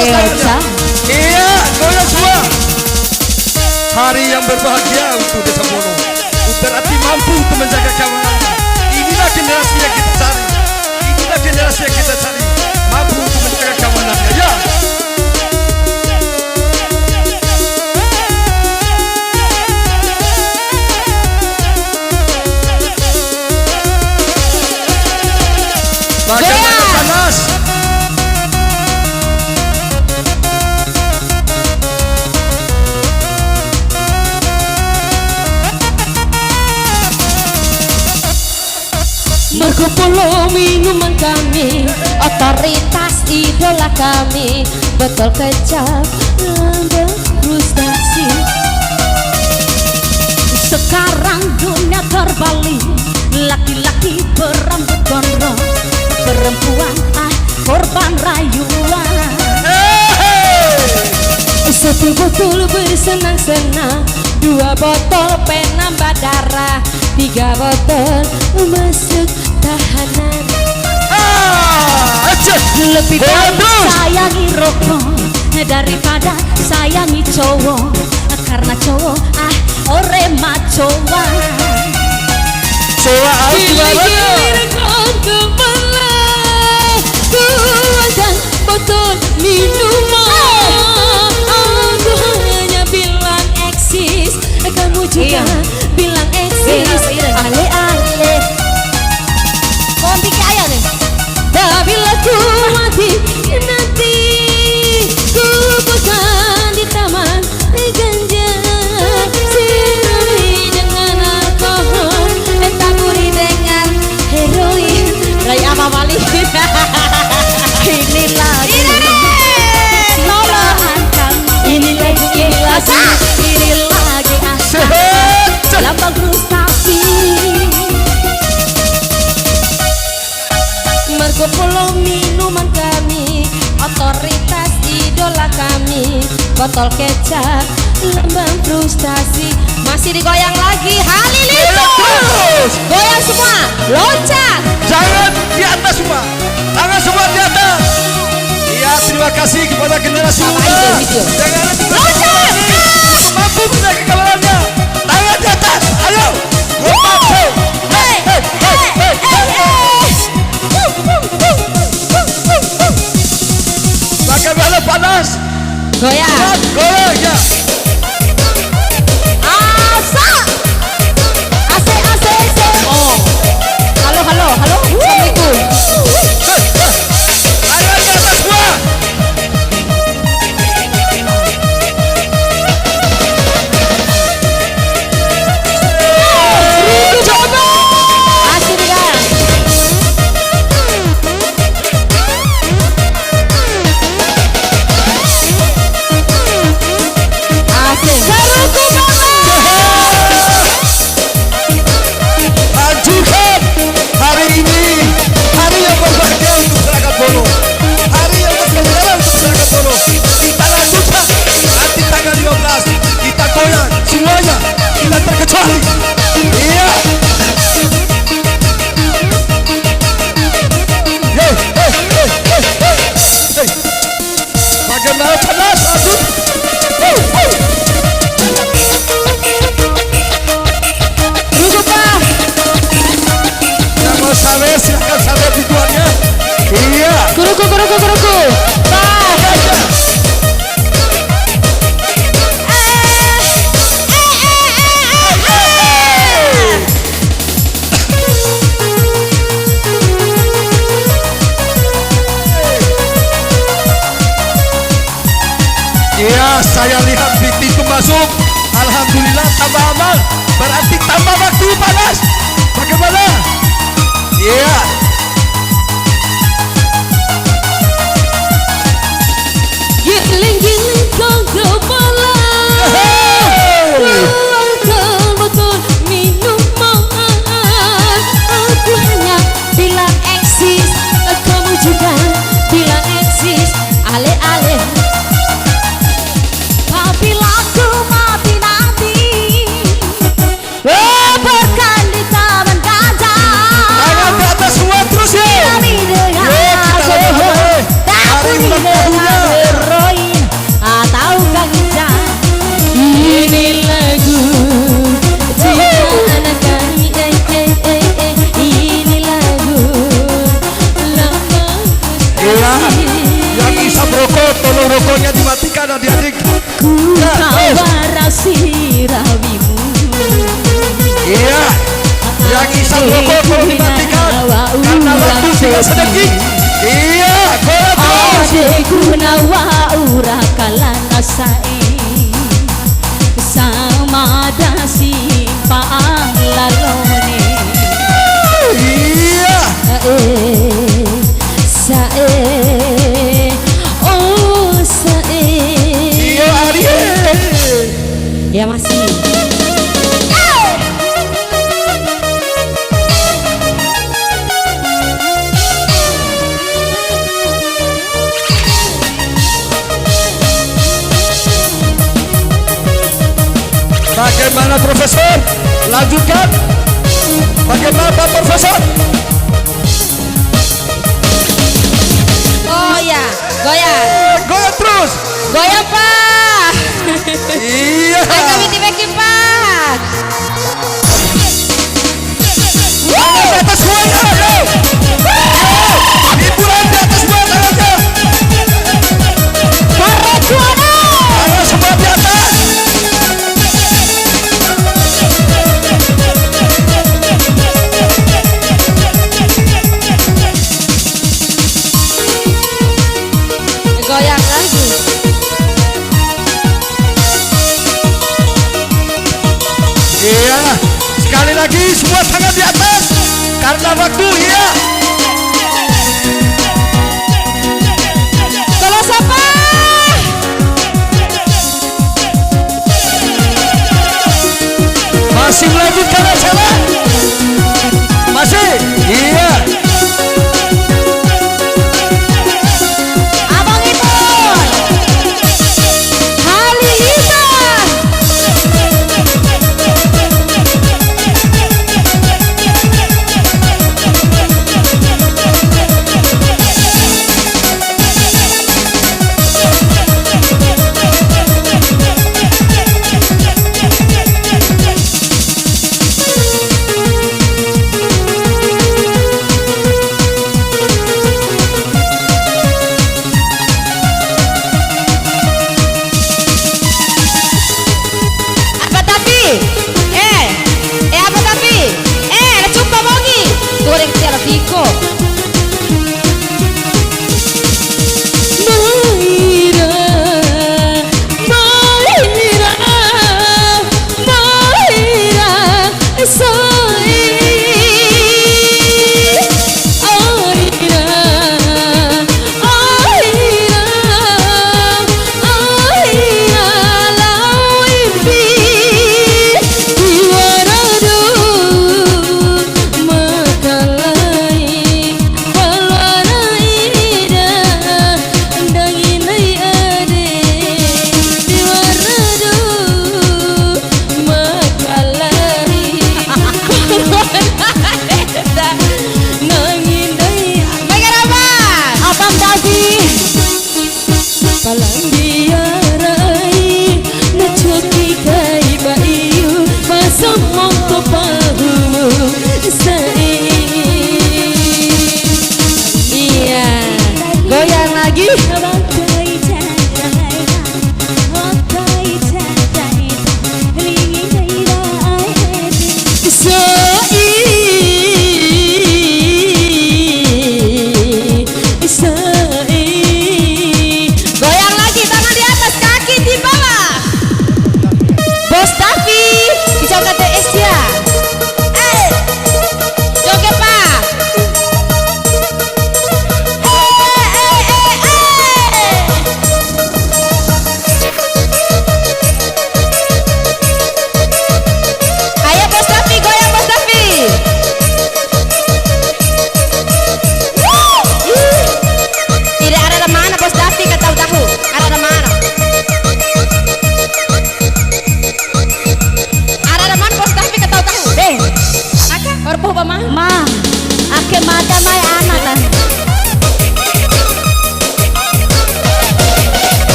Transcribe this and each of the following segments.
atas tangannya. Iya, goyang semua. Hari yang berbahagia untuk Desa Bono. Berarti mampu untuk menjaga keamanannya. Inilah generasi yang kita cari. Inilah generasi yang kita cari. Mampu untuk menjaga keamanannya. Ya. Bagaimana panas? Marco Polo minuman kami, otoritas idola kami, botol kecap lambang frustasi. Sekarang dunia terbalik, laki-laki berambut gondrong, perempuan korban rayuan. Satu botol bersenang-senang, 2 botol penambah darah, 3 botol masuk tahanan. Lebih baik sayangi rokok daripada sayangi cowok, karena cowok ore macoan. Cowok Gilir kebelah, tuangkan botol minuman. Aku hanya bilang eksis, kamu juga bilang eksis. Ale-ale kompi kaya nih. Bila ku mati nanti, ku bukan di taman ganja, sirui dengan alkohol, taburi dengan heroin. Raya apa wali? Ini lagi nolohan kami, ini lagi lambang frustasi. Marco Polo minuman kami, otoritas idola kami, botol kecap lambang frustasi. Masih digoyang lagi, halilintar. Goyang semua, loncat. Jangan di atas semua, tangan semua di atas. Iya, terima kasih kepada generasi muda. Jangan Loncat. mampu menjaga keamanannya. Tangan di atas, ayo. Mampu. Hey, hey, hey, hey, hey. Bagaimana panas? Goyang. Goyang ya. Asa. Ase. Oh. Halo. Assalamualaikum. Tangan di atas semua. Asik kan? Asik. Seruku Lanjutkan hari ini, hari yang berbahagia untuk masyarakat Bono, hari yang bersejarah untuk masyarakat Bono. Kita lanjutkan nanti tanggal 15, kita goyang semuanya, tidak terkecuali. Iya. Hey. Bagaimana panas? Lanjut. Duduk Pak. Yang mau sawer silahkan sawer tujuannya. Iya. Guruku. Pak. Iya, saya lihat PT itu masuk. Alhamdulillah tambah amal. Berarti tambah waktu panas. Bagaimana? Iya. Giling kau kepala. Betul minuman. Aku hanya bilang eksis, kamu juga bilang eksis. Ale-ale. Apabila aku mati nanti, berkan di taman gajah. Tangan di atas semua. pasang rokok kalau dimatikan karena waktu tinggal sedikit. Iya, goyang terus. Adekku nawa ura kalana sae sama dasi palalone. Iya. Sae oh sae. Iya, Ariel. Ya masih. Bagaimana Profesor? Lanjutkan. Bagaimana Pak Profesor? Oh ya, goyang. Goyang terus. Goyang Pak. Iya. Ayo kami dibagi Pak. Di atas semuanya, ayo. Hiburan di atas semua tangannya. Maracuana. Ayo semua di atas. Goyang lagi. Iya. Sekali lagi semua tangan di atas. Karena waktu, iya. Kalau siapa? Masih melanjutkan acara. Masih. Iya. Abang itu. Halihita.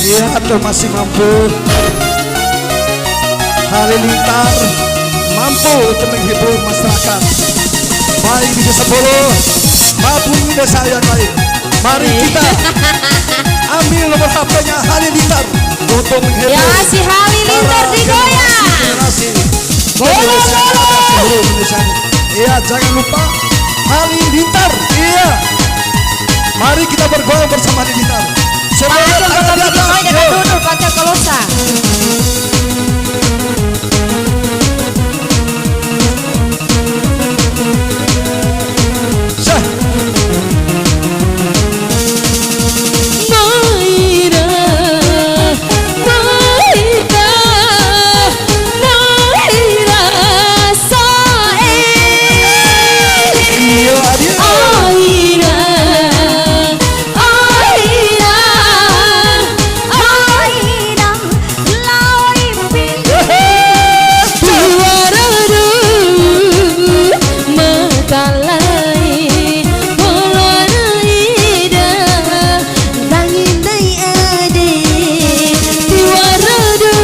Iya, atau masih mampu. Halilintar mampu untuk menghibur masyarakat baik di desa Bolo maupun di desa yang lain. Mari kita ambil nomor HP-nya Halilintar untuk menghibur Ya si Halilintar digoyang. generasi Bolo, Indonesia yang ada bolo. seluruh Indonesia ini. Iya, jangan lupa Halilintar. Iya, mari kita bergoyang bersama Halilintar. Semuanya Pakai tangan di botol atas. bini Yo. duduk pakai kolosa. Syah. Moira, Moira, Moira, Soe. Iya, adik. Oira, Oira, Oira, Laoi pintu waradu makalai polona ida tangindai ade waradu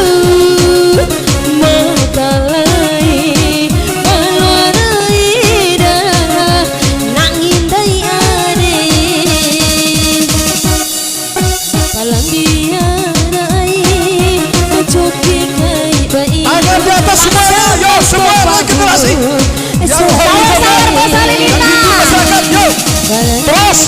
makalai polona ida nangindai ade palambianai mencoki kai bayi Tangan di atas semuanya, yo semua generasi yang hobi Sabar, yang Mas Halilintar. hidup masyarakat, yo. Terus.